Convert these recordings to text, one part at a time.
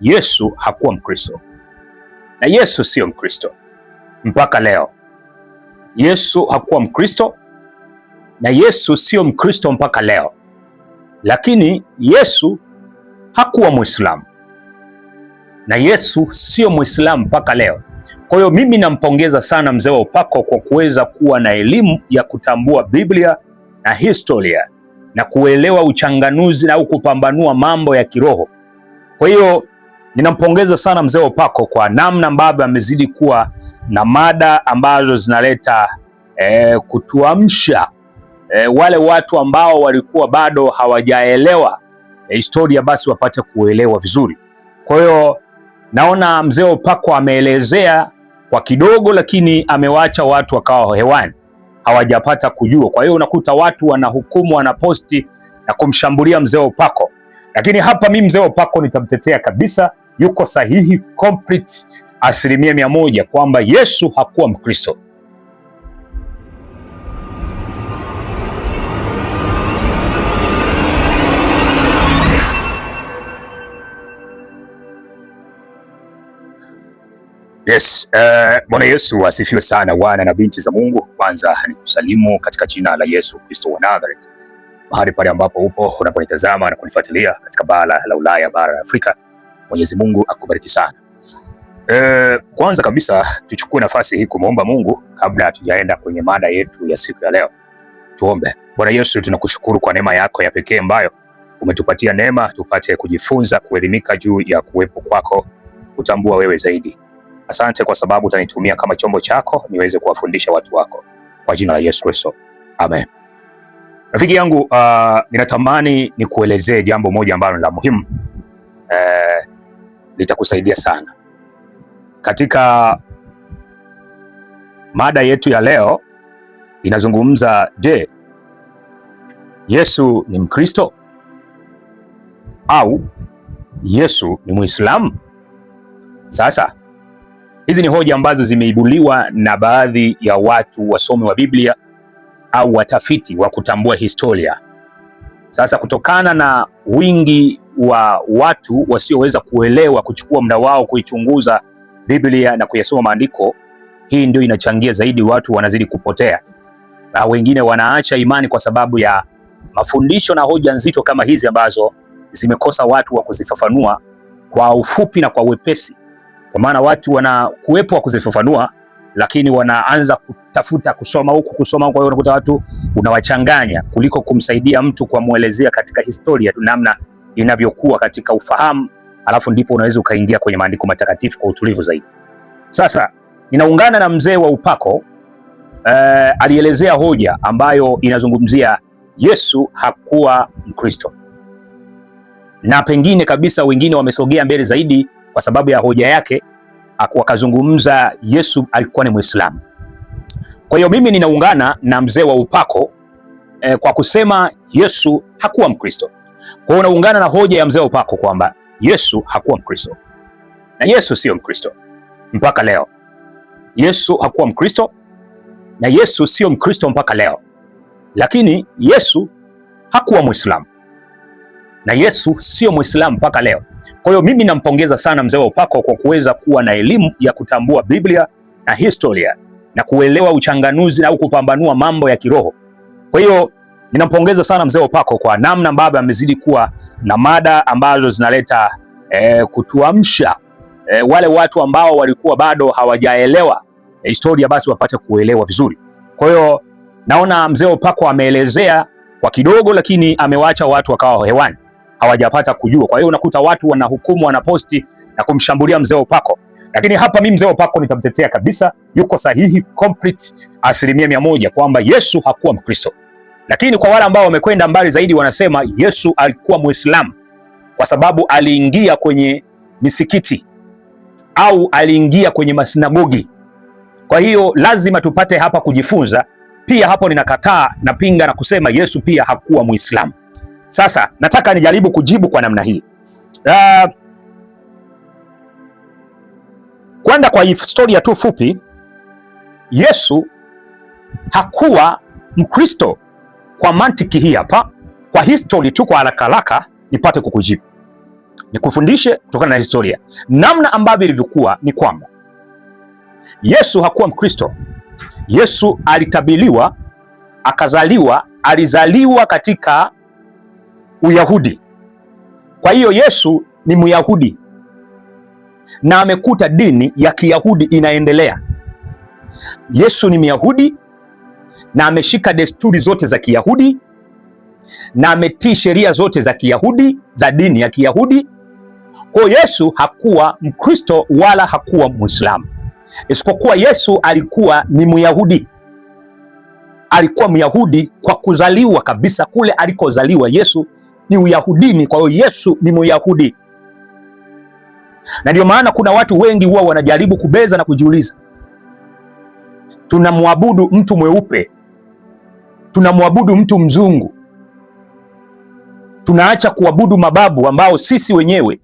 Yesu hakuwa Mkristo na Yesu sio Mkristo mpaka leo. Yesu hakuwa Mkristo na Yesu sio Mkristo mpaka leo, lakini Yesu hakuwa Muislamu na Yesu sio Muislamu mpaka leo. Kwa hiyo mimi nampongeza sana mzee wa upako kwa kuweza kuwa na elimu ya kutambua Biblia na historia na kuelewa uchanganuzi au kupambanua mambo ya kiroho. Kwa hiyo ninampongeza sana mzee wa upako kwa namna ambavyo amezidi kuwa na mada ambazo zinaleta kutuamsha wale watu ambao walikuwa bado hawajaelewa historia, basi wapate kuelewa vizuri. Kwa hiyo naona mzee wa upako ameelezea kwa kidogo, lakini amewaacha watu wakawa hewani hawajapata kujua. Kwa hiyo unakuta watu wanahukumu, wanaposti na kumshambulia mzee wa upako, lakini hapa mimi mzee wa upako nitamtetea kabisa. Yuko sahihi complete 100% kwamba Yesu hakuwa Mkristo. Yes, Bwana Yesu asifiwe sana. Wana na binti za Mungu, kwanza nikusalimu katika jina la Yesu Kristo wa Nazareth. Mahali pale ambapo upo unaponitazama na kunifuatilia katika bara la Ulaya, bara la Afrika, Mwenyezi Mungu akubariki sana. Kwanza kabisa tuchukue nafasi hii kumuomba Mungu kabla hatujaenda kwenye mada yetu ya siku ya leo. Tuombe. Bwana Yesu, tunakushukuru kwa neema yako ya pekee ambayo umetupatia neema tupate kujifunza, kuelimika juu ya kuwepo kwako, kutambua wewe zaidi. Asante kwa sababu utanitumia kama chombo chako niweze kuwafundisha watu wako, kwa jina la Yesu Kristo, amen. Rafiki yangu, ninatamani nikuelezee jambo moja ambalo la muhimu, litakusaidia sana katika mada yetu ya leo. Inazungumza, je, Yesu ni Mkristo au Yesu ni Muislamu? Sasa hizi ni hoja ambazo zimeibuliwa na baadhi ya watu wasomi wa Biblia au watafiti wa kutambua historia. Sasa kutokana na wingi wa watu wasioweza kuelewa, kuchukua muda wao kuichunguza Biblia na kuyasoma maandiko, hii ndio inachangia zaidi watu wanazidi kupotea, na wengine wanaacha imani kwa sababu ya mafundisho na hoja nzito kama hizi ambazo zimekosa watu wa kuzifafanua kwa ufupi na kwa wepesi. Kwa maana watu wana kuwepo wa kuzifafanua, lakini wanaanza kutafuta kusoma huku kusoma huku. Kwa hiyo unakuta watu unawachanganya kuliko kumsaidia mtu kwa muelezea katika historia tu namna inavyokuwa katika ufahamu, alafu ndipo unaweza ukaingia kwenye maandiko matakatifu kwa utulivu zaidi. Sasa ninaungana na mzee wa upako, alielezea hoja ambayo inazungumzia Yesu hakuwa Mkristo, na pengine kabisa wengine wamesogea mbele zaidi kwa sababu ya hoja yake wakazungumza Yesu alikuwa ni Muislamu. Kwa hiyo mimi ninaungana na mzee wa upako kwa kusema Yesu hakuwa Mkristo. Kwa hiyo naungana na hoja ya mzee wa upako kwamba Yesu hakuwa Mkristo na Yesu sio Mkristo mpaka leo. Yesu hakuwa Mkristo na Yesu sio Mkristo mpaka leo, lakini Yesu hakuwa Muislamu na Yesu sio Muislamu mpaka leo. Kwa hiyo mimi nampongeza sana mzee wa upako kwa kuweza kuwa na elimu ya kutambua Biblia na historia na kuelewa uchanganuzi au kupambanua mambo ya kiroho. Kwa hiyo ninampongeza sana mzee wa upako kwa namna ambavyo amezidi kuwa na mada ambazo zinaleta kutuamsha wale watu ambao walikuwa bado hawajaelewa historia, basi wapate kuelewa vizuri. Kwa hiyo naona mzee wa upako ameelezea kwa kidogo, lakini amewaacha watu wakawa hewani hawajapata kujua. Kwa hiyo unakuta watu wanahukumu, wanaposti na kumshambulia mzee wa upako, lakini hapa mimi mzee wa upako nitamtetea kabisa. Yuko sahihi complete 100% kwamba Yesu hakuwa Mkristo, lakini kwa wale ambao wamekwenda mbali zaidi wanasema Yesu alikuwa Muislamu kwa sababu aliingia kwenye misikiti au aliingia kwenye masinagogi. Kwa hiyo lazima tupate hapa kujifunza pia. Hapo ninakataa, napinga na kusema Yesu pia hakuwa Muislamu. Sasa nataka nijaribu kujibu kwa namna hii. Kwenda kwa historia tu fupi, Yesu hakuwa Mkristo kwa mantiki hii hapa. Kwa history tu kwa haraka haraka nipate kukujibu. Nikufundishe kutokana na historia. Namna ambavyo ilivyokuwa ni kwamba Yesu hakuwa Mkristo. Yesu alitabiliwa, alizaliwa katika Uyahudi. Kwa hiyo Yesu ni Myahudi na amekuta dini ya Kiyahudi inaendelea. Yesu ni Myahudi na ameshika desturi zote za Kiyahudi na ametii sheria zote za Kiyahudi, za dini ya Kiyahudi. Kwa Yesu hakuwa Mkristo wala hakuwa Muislamu, isipokuwa Yesu alikuwa ni Myahudi. Alikuwa Myahudi kwa kuzaliwa kabisa, kule alikozaliwa Yesu ni Uyahudini. Kwa hiyo Yesu ni Myahudi, na ndio maana kuna watu wengi huwa wanajaribu kubeza na kujiuliza, tunamwabudu mtu mweupe, tunamwabudu mtu mzungu, tunaacha kuabudu mababu ambao sisi wenyewe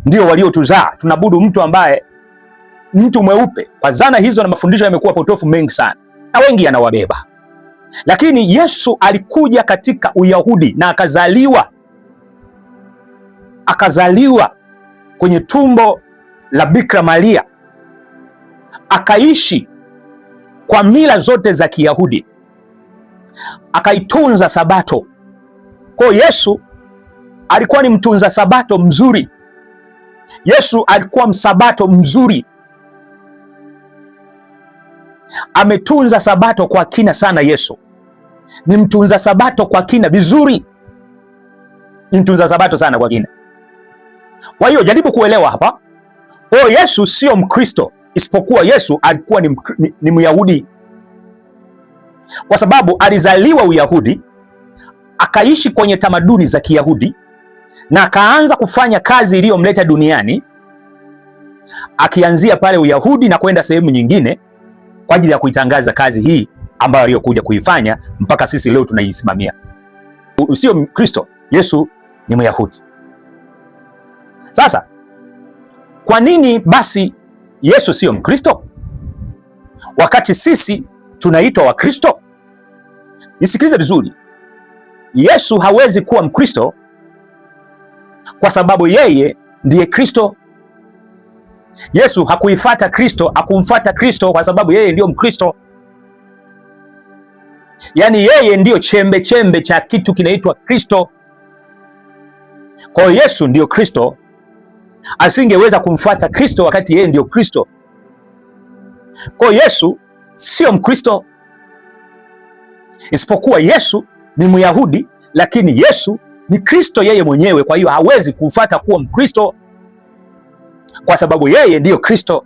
ndio waliotuzaa, tunaabudu mtu ambaye mtu mweupe. Kwa zana hizo na mafundisho yamekuwa potofu mengi sana na wengi yanawabeba, lakini Yesu alikuja katika Uyahudi na akazaliwa kwenye tumbo la Bikira Maria, akaishi kwa mila zote za Kiyahudi, akaitunza Sabato. Kwa Yesu alikuwa ni mtunza Sabato mzuri. Yesu alikuwa msabato mzuri, ametunza Sabato kwa kina sana. Yesu ni mtunza Sabato kwa kina vizuri, ni mtunza Sabato sana kwa kina. Kwa hiyo jaribu kuelewa hapa, kwa Yesu sio Mkristo, isipokuwa Yesu alikuwa ni Myahudi, kwa sababu alizaliwa Uyahudi, akaishi kwenye tamaduni za Kiyahudi na akaanza kufanya kazi iliyomleta duniani, akianzia pale Uyahudi na kwenda sehemu nyingine kwa ajili ya kuitangaza kazi hii ambayo aliyokuja kuifanya mpaka sisi leo tunaisimamia. Sio Mkristo, Yesu ni Myahudi. Sasa kwa nini basi Yesu sio Mkristo wakati sisi tunaitwa Wakristo? Nisikilize vizuri. Yesu hawezi kuwa Mkristo kwa sababu yeye ndiye Kristo. Yesu hakumfuata Kristo kwa sababu yeye ndiyo Mkristo. Yaani yeye ndiyo chembe chembe cha kitu kinaitwa Kristo. Kwa hiyo Yesu ndiyo Kristo, asingeweza kumfuata Kristo wakati yeye ndiyo Kristo. Kwa hiyo Yesu sio Mkristo, isipokuwa Yesu ni Myahudi, lakini Yesu ni Kristo yeye mwenyewe. Kwa hiyo hawezi kumfuata kuwa Mkristo kwa sababu yeye ndiyo Kristo.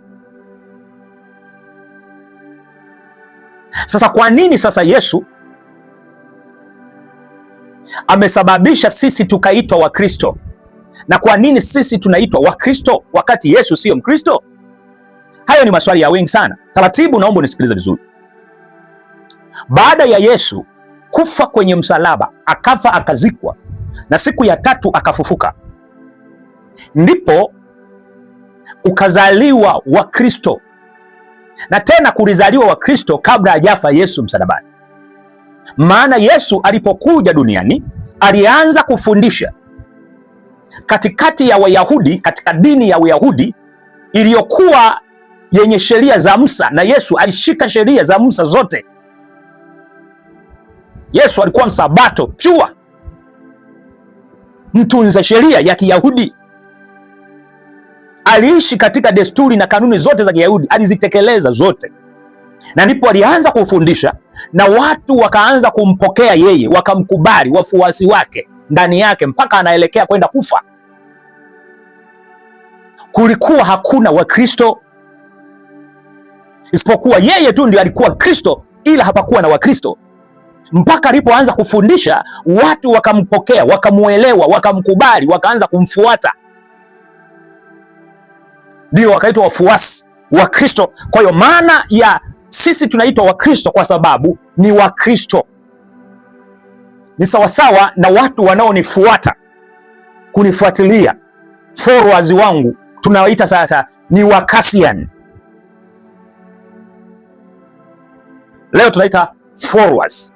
Sasa kwa nini sasa Yesu amesababisha sisi tukaitwa Wakristo, na kwa nini sisi tunaitwa Wakristo wakati Yesu sio Mkristo? Hayo ni maswali ya wengi sana. Taratibu, naomba unisikilize vizuri. Baada ya Yesu kufa kwenye msalaba, akafa akazikwa, na siku ya tatu akafufuka, ndipo ukazaliwa Wakristo. Na tena kulizaliwa Wakristo kabla hajafa Yesu msalabani. Maana Yesu alipokuja duniani alianza kufundisha katikati ya Wayahudi, katika dini ya Uyahudi iliyokuwa yenye sheria za Musa, na Yesu alishika sheria za Musa zote. Yesu alikuwa msabato pure, mtunza sheria ya Kiyahudi. Aliishi katika desturi na kanuni zote za Kiyahudi, alizitekeleza zote, na ndipo alianza kufundisha na watu wakaanza kumpokea yeye, wakamkubali, wafuasi wake ndani yake, mpaka anaelekea kwenda kufa. Kulikuwa hakuna Wakristo, isipokuwa yeye tu ndiye alikuwa Kristo, ila hapakuwa na Wakristo mpaka alipoanza kufundisha, watu wakampokea, wakamuelewa, wakamkubali, wakaanza kumfuata, ndio wakaitwa wafuasi wa Kristo. Kwa hiyo maana ya sisi tunaitwa Wakristo kwa sababu ni Wakristo. Ni sawasawa na watu wanaonifuata, kunifuatilia, followers wangu tunawaita sasa ni Wakasian. Leo tunaita followers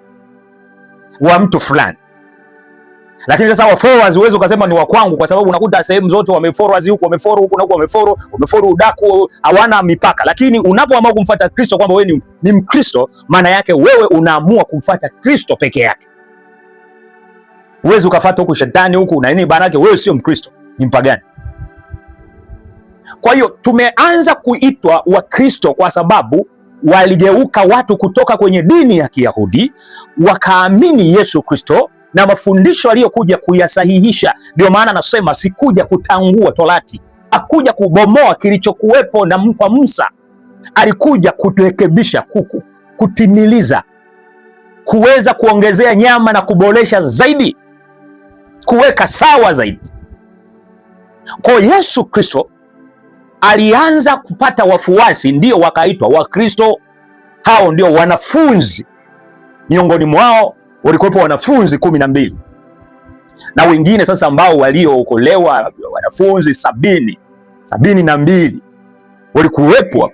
wa mtu fulani, Lakini sasa followers huwezi ukasema ni wa kwangu, kwa sababu unakuta sehemu zote wamefollowers huku, wamefollow huku na huku, wamefollow udaku, hawana mipaka. Lakini unapoamua kumfuata Kristo kwamba wewe ni Mkristo, maana yake wewe unaamua kumfuata Kristo peke yake. Huwezi ukafuata huku shetani huku na nini, maana yake wewe sio Mkristo, ni mpagani. Kwa hiyo tumeanza kuitwa Wakristo kwa sababu waligeuka watu kutoka kwenye dini ya Kiyahudi wakaamini Yesu Kristo na mafundisho aliyokuja kuyasahihisha. Ndio maana nasema sikuja kutangua Torati, hakuja kubomoa kilichokuwepo na kwa Musa. Alikuja kuturekebisha, kutimiliza, kuweza kuongezea nyama na kuboresha zaidi, kuweka sawa zaidi. Kwa Yesu Kristo alianza kupata wafuasi, ndio wakaitwa Wakristo. Hao ndio wanafunzi. Miongoni mwao walikuwepo wanafunzi 12 na wengine sasa ambao waliookolewa wanafunzi 72 walikuwepo.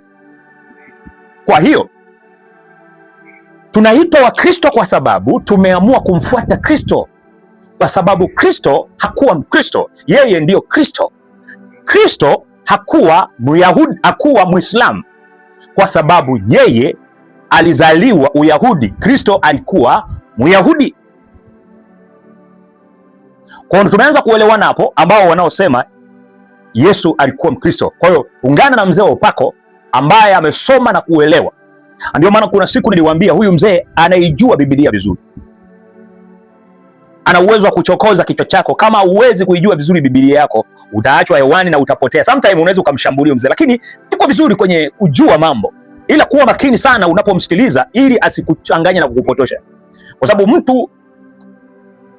Kwa hiyo tunaitwa Wakristo kwa sababu tumeamua kumfuata Kristo, kwa sababu Kristo hakuwa Mkristo, yeye ndiyo Kristo. Kristo hakuwa Myahudi, hakuwa Muislamu kwa sababu yeye alizaliwa Uyahudi. Kristo alikuwa Myahudi. Kwa hiyo tumeanza kuelewana hapo, ambao wanaosema Yesu alikuwa Mkristo. Kwa hiyo ungana na mzee wa upako ambaye amesoma na kuelewa. Ndio maana kuna siku niliwaambia huyu mzee anaijua Biblia vizuri, ana uwezo wa kuchokoza kichwa chako. Kama huwezi kuijua vizuri Biblia yako, utaachwa hewani na utapotea. Sometimes unaweza ukamshambulia mzee, lakini yuko vizuri kwenye kujua mambo, ila kuwa makini sana unapomsikiliza ili asikuchanganye na kukupotosha, kwa sababu mtu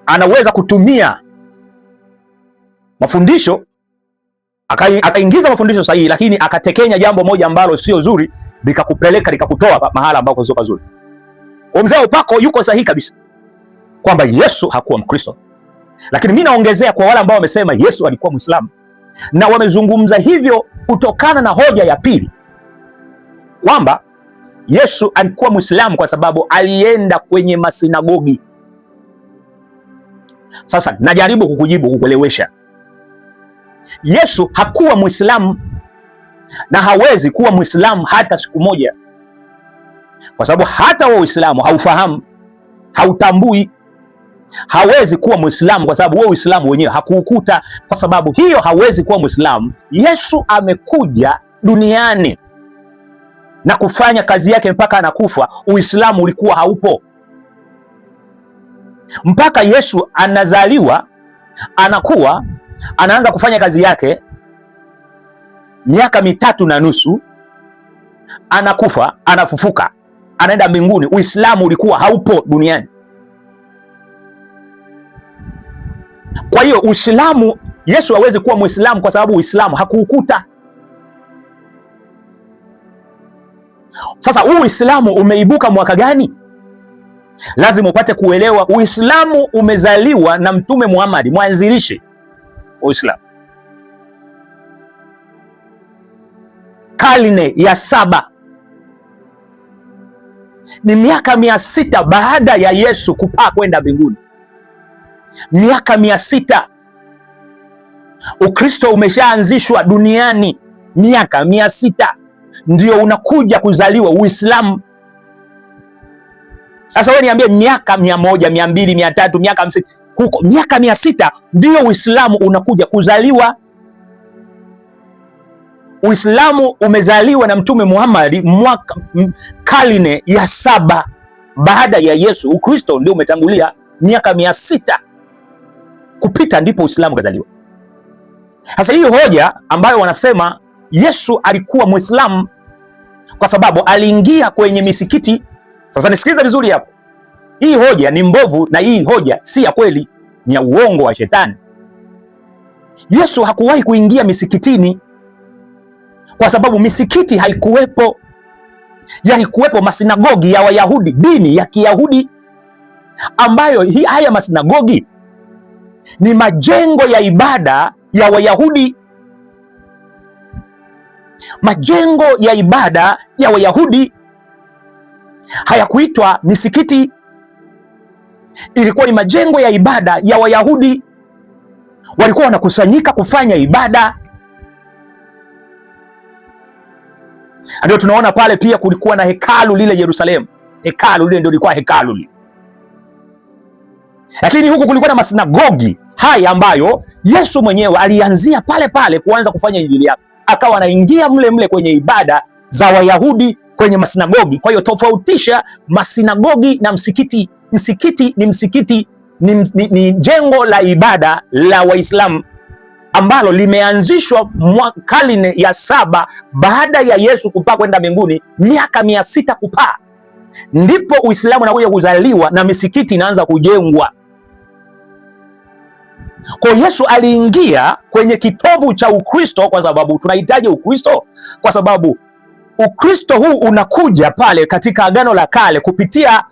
anaweza kutumia mafundisho akaingiza mafundisho sahihi, lakini akatekenya jambo moja ambalo sio zuri, likakupeleka likakutoa mahala ambako sio pazuri. Mzee upako yuko sahihi kabisa kwamba Yesu hakuwa Mkristo, lakini mimi naongezea kwa wale ambao wamesema Yesu alikuwa Muislamu, na wamezungumza hivyo kutokana na hoja ya pili kwamba Yesu alikuwa Muislamu kwa sababu alienda kwenye masinagogi. Sasa najaribu kukujibu, kukuelewesha. Yesu hakuwa Muislamu na hawezi kuwa Muislamu hata siku moja, kwa sababu hata wa Uislamu haufahamu, hautambui. Hawezi kuwa Muislamu kwa sababu wewe Uislamu wenyewe hakuukuta. Kwa sababu hiyo hawezi kuwa Muislamu. Yesu amekuja duniani na kufanya kazi yake mpaka anakufa. Uislamu ulikuwa haupo mpaka Yesu anazaliwa, anakuwa, anaanza kufanya kazi yake, miaka 3.5, anakufa, anafufuka, anaenda mbinguni. Uislamu ulikuwa haupo duniani. Kwa hiyo Uislamu, Yesu hawezi kuwa Muislamu kwa sababu Uislamu hakuukuta. Sasa huu Uislamu umeibuka mwaka gani? Lazima upate kuelewa. Uislamu umezaliwa na Mtume Muhammad, mwanzilishi wa Uislamu, karne ya 7. Ni miaka 600 baada ya Yesu kupaa kwenda mbinguni. Miaka 600 Ukristo umeshaanzishwa duniani. Miaka 600 ndio unakuja kuzaliwa Uislamu. Sasa wewe niambie, miaka 100, 200, 300, miaka 50 huko, miaka 600 ndio Uislamu unakuja kuzaliwa. Uislamu umezaliwa na Mtume Muhammad karne ya 7 baada ya Yesu. Ukristo ndio umetangulia miaka 600 kupita, ndipo Uislamu kazaliwa. Sasa hii hoja ambayo wanasema Yesu alikuwa Muislamu kwa sababu aliingia kwenye misikiti. Sasa nisikilize vizuri hapo. Hii hoja ni mbovu na hii hoja si ya kweli, ni ya uongo wa shetani. Yesu hakuwahi kuingia misikitini kwa sababu misikiti haikuwepo. Yalikuwepo masinagogi ya Wayahudi, dini ya Kiyahudi, ambayo haya masinagogi ni majengo ya ibada ya Wayahudi. Majengo ya ibada ya Wayahudi hayakuitwa misikiti. ilikuwa ni majengo ya ibada ya Wayahudi, walikuwa wanakusanyika kufanya ibada. Ndio tunaona pale pia kulikuwa na hekalu lile Yerusalemu. Hekalu lile ndio lilikuwa hekalu lile. Lakini huku kulikuwa na masinagogi haya ambayo Yesu mwenyewe alianzia pale pale kuanza kufanya injili yake, akawa anaingia mle mle kwenye ibada za Wayahudi kwenye masinagogi. Kwa hiyo tofautisha masinagogi na msikiti. Msikiti ni msikiti, ni jengo la ibada la Waislamu ambalo limeanzishwa karne ya 7 baada ya Yesu kupaa kwenda mbinguni, miaka 600 kupaa, ndipo Uislamu unakuja kuzaliwa na misikiti inaanza kujengwa. Kwa Yesu aliingia kwenye kitovu cha Ukristo, kwa sababu tunahitaji Ukristo, kwa sababu Ukristo huu unakuja pale katika Agano la Kale kupitia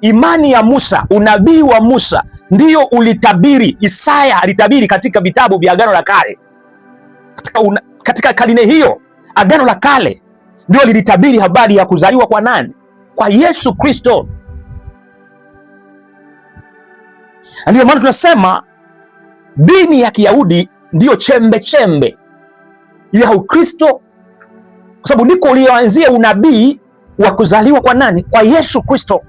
imani ya Musa. Unabii wa Musa ndio ulitabiri, Isaya alitabiri katika vitabu vya Agano la Kale. Katika karne hiyo Agano la Kale ndio lilitabiri habari ya kuzaliwa kwa nani? Kwa Yesu Kristo. Ndio maana tunasema dini ya Kiyahudi ndiyo chembe chembe ya Ukristo, kwa sababu ndiko ulioanzia unabii wa kuzaliwa kwa nani? Kwa Yesu Kristo.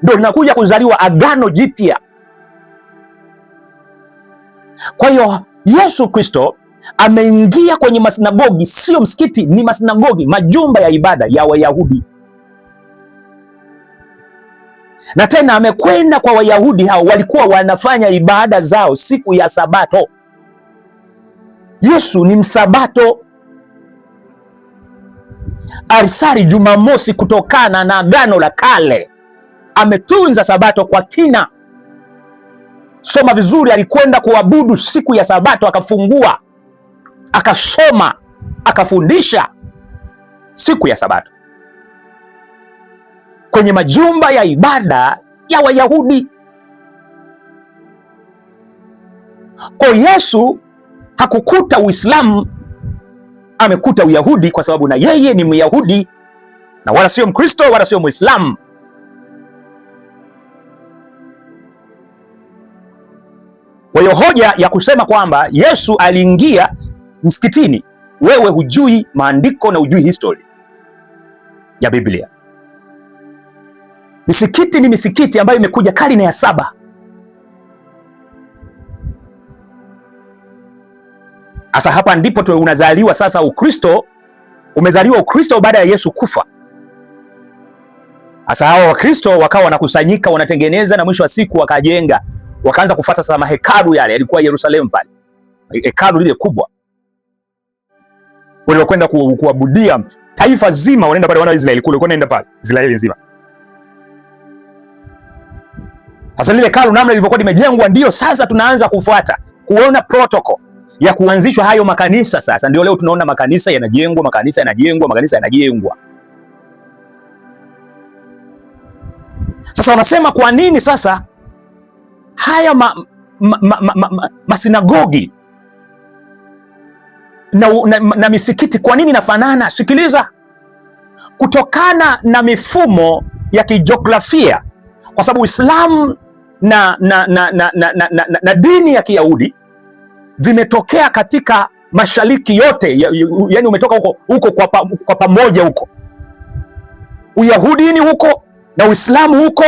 Ndio linakuja kuzaliwa Agano Jipya. Kwa hiyo Yesu Kristo ameingia kwenye masinagogi, sio msikiti, ni masinagogi, majumba ya ibada ya Wayahudi. Na tena amekwenda kwa Wayahudi hao, walikuwa wanafanya ibada zao siku ya Sabato. Yesu ni msabato. Alisali Jumamosi kutokana na Agano la Kale. Ametunza Sabato kwa kina. Soma vizuri, alikwenda kuabudu siku ya Sabato, akafungua, akasoma, akafundisha siku ya Sabato kwenye majumba ya ibada ya Wayahudi. Kwa Yesu hakukuta Uislamu, amekuta Uyahudi, kwa sababu na yeye ni Myahudi na wala sio Mkristo wala sio Muislamu. Kwa hiyo hoja ya kusema kwamba Yesu aliingia msikitini, wewe hujui maandiko na hujui history ya Biblia. Misikiti ni misikiti ambayo imekuja karne ya 7. Sasa hapa ndipo unazaliwa sasa Ukristo, umezaliwa Ukristo baada ya Yesu kufa. Sasa hao Wakristo wakawa wanakusanyika, wanatengeneza, na mwisho wa siku wakajenga, wakaanza kufuata sasa mahekalu yale yalikuwa Yerusalemu pale. Hekalu lile kubwa wale wakwenda kuabudia, taifa zima wanaenda pale, wana Israeli kule wanaenda pale, Israeli nzima. Sasa lile hekalu namna lilivyokuwa limejengwa, ndio sasa tunaanza kufuata, kuona protocol ya kuanzishwa hayo makanisa. Sasa ndio leo tunaona makanisa yanajengwa, makanisa yanajengwa, makanisa yanajengwa. Sasa wanasema kwa nini sasa haya masinagogi na misikiti kwa nini nafanana? Sikiliza, kutokana na mifumo ya kijiografia, kwa sababu Uislamu na dini ya Kiyahudi vimetokea katika mashariki yote, yani umetoka huko kwa pamoja huko. Uyahudi ni huko na Uislamu huko,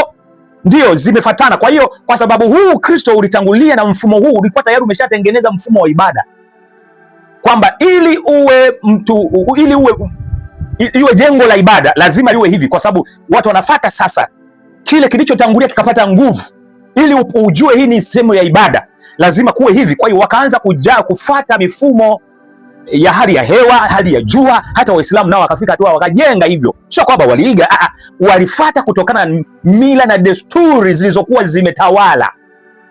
ndio zimefatana. Kwa hiyo kwa sababu huu Kristo ulitangulia na mfumo huu ulikuwa tayari umeshatengeneza mfumo wa ibada, kwamba ili iwe jengo la ibada lazima liwe hivi, kwa sababu watu wanafuata sasa kile kilichotangulia kikapata nguvu. Ili ujue hii ni sehemu ya ibada lazima kuwe hivi. Kwa hiyo wakaanza kufuata mifumo ya hali ya hewa, hali ya jua. Hata Waislamu nao wakafika tu wakajenga hivyo, sio kwamba waliiga, walifuata kutokana na mila na desturi zilizokuwa zimetawala,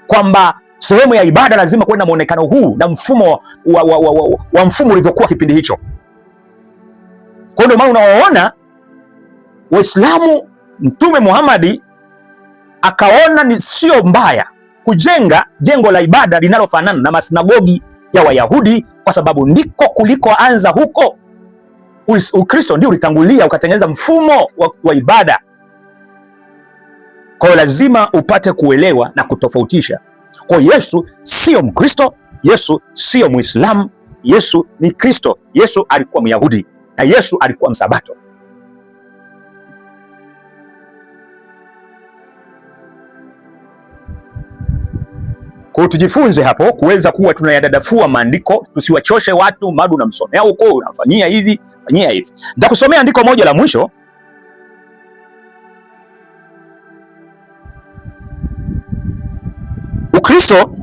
kwamba sehemu ya ibada lazima kuwe na muonekano huu na mfumo wa mfumo ulivyokuwa kipindi hicho. Kwa ndio maana unawaona Waislamu, Mtume Muhammad akaona ni sio mbaya kujenga jengo la ibada linalofanana na masinagogi ya Wayahudi, kwa sababu ndiko kulikoanza huko. Ukristo ndio ulitangulia ukatengeneza mfumo wa ibada. Kwa hiyo lazima upate kuelewa na kutofautisha. Kwa hiyo Yesu sio Mkristo, Yesu sio Muislamu, Yesu ni Kristo. Yesu alikuwa Myahudi na Yesu alikuwa Msabato. Kwa tujifunze hapo kuweza kuwa tunayadadafua maandiko, tusiwachoshe watu, madu unamsomea huko, unafanyia hivi, fanyia hivi. Nitakusomea andiko moja la mwisho. Ukristo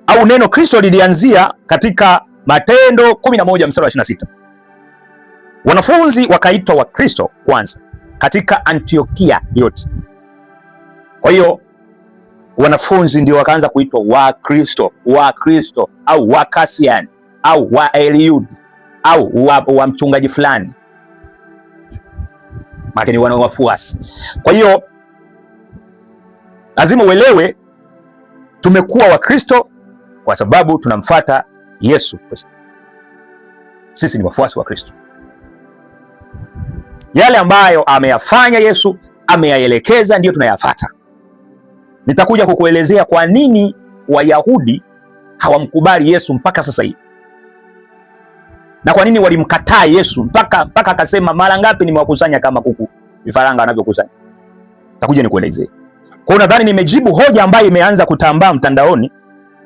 au neno Kristo lilianzia katika Matendo 11 mstari wa 26. Wanafunzi wakaitwa Wakristo kwanza katika Antiokia yote. Kwa hiyo wanafunzi ndio wakaanza kuitwa Wakristo au Wakasian au Waeliudi au wa mchungaji fulani, makini wana wafuasi. Kwa hiyo lazima uelewe tumekuwa Wakristo kwa sababu tunamfuata Yesu Kristo. Sisi ni wafuasi wa Kristo. Yale ambayo ameyafanya Yesu, ameyaelekeza, ndiyo tunayafuata. Nitakuja kukuelezea kwa nini Wayahudi hawamkubali Yesu mpaka sasa hivi, na kwa nini walimkataa Yesu mpaka akasema mara ngapi nimewakusanya kama kuku vifaranga wanavyokusanya. Nitakuja nikuelezee. Kwa hiyo nadhani nimejibu hoja ambayo imeanza kutambaa mtandaoni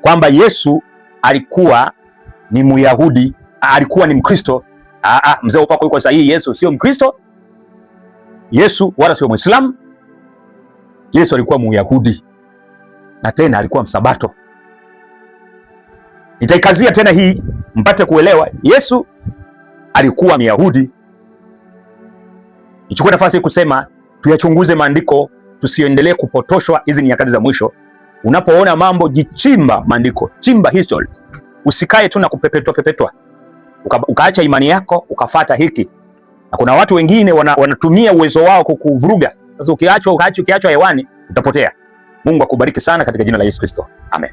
kwamba Yesu alikuwa ni Myahudi, alikuwa ni Mkristo. Mzee upako yuko sahihi. Yesu sio Mkristo, Yesu wala sio Muislamu. Yesu alikuwa Myahudi na tena alikuwa Msabato. Nitaikazia tena hii mpate kuelewa. Yesu alikuwa Myahudi. Nichukue nafasi hii kusema tuyachunguze maandiko, tusiendelee kupotoshwa. Hizi ni nyakati za mwisho. Unapoona mambo, jichimba maandiko, chimba history. Usikae tu na kupepetwa ukaacha imani yako ukafata hiki. Na kuna watu wengine wanatumia uwezo wao kukuvuruga. Sasa ukiachwa hewani utapotea. Mungu akubariki sana katika jina la Yesu Kristo. Amen.